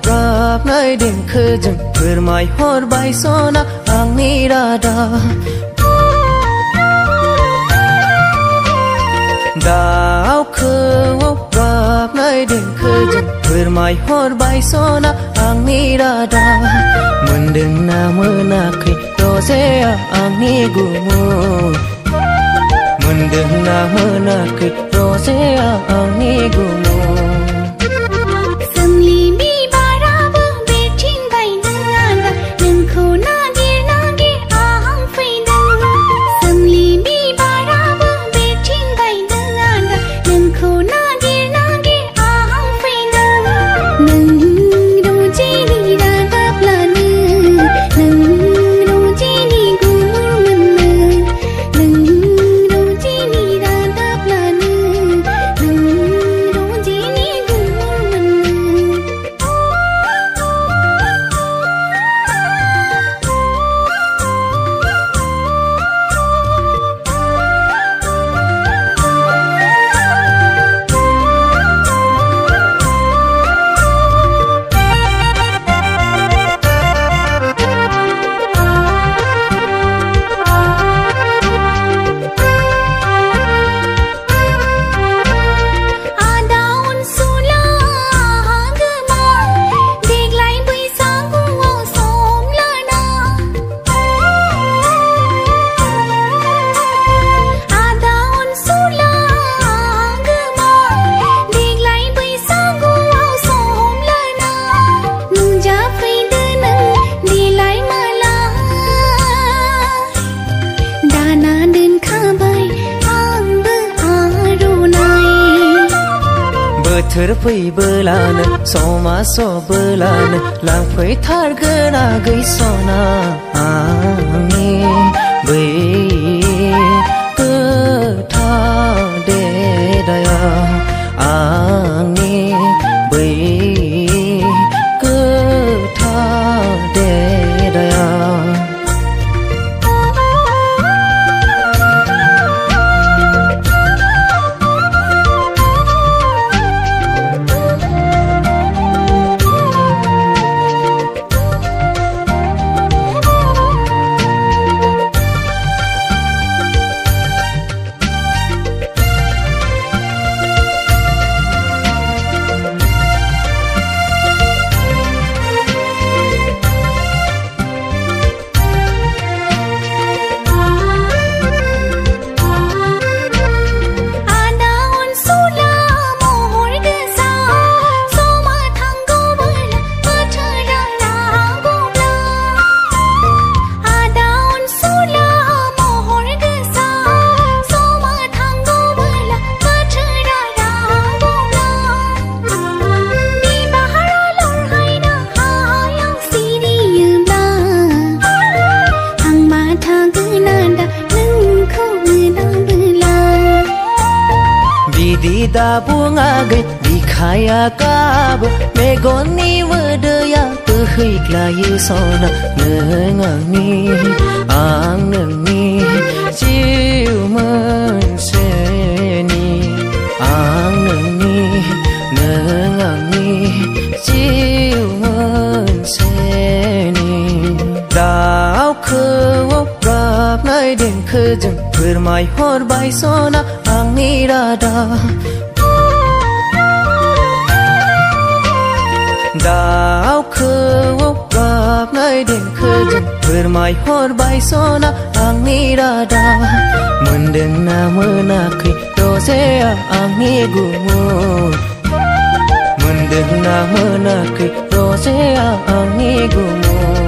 गाबनाय देंखोजों फोरमायहरबाय सना आंनि रादाब दाउ खौवौ गाबनाय देंखोजों फोरमायहरबाय सना आंनि रादाब मोनदोंना मोनाखै रजेया आंनि गुमुर मोनदोंना मोनाखै रजेया आंनि गुमुर बोथोर फैबोलानो समा सबोलानो लांफैथारगोन आगै सना आंनि बै गोथार देरायाव आंनि बै गोथार देरायाव दा बुङाखै बिखाया गाबो मेगननि मोदैया बोहैग्लायो सना नों आंनि आं नोंनि जिउ मोनसेनि आं नोंनि नों आंनि जिउ मोनसेनि दाउ खौवौ गाबनाय देंखोजों फोरमायहरबाय सना आंनि रादाब दाउ खौवौ गाबनाय देंखोजों फोरमायहरबाय सना आंनि रादाब मोनदोंना मोनाखै रजेया आंनि गुमुर मोनदोंना मोनाखै रजेया आंनि गुमुर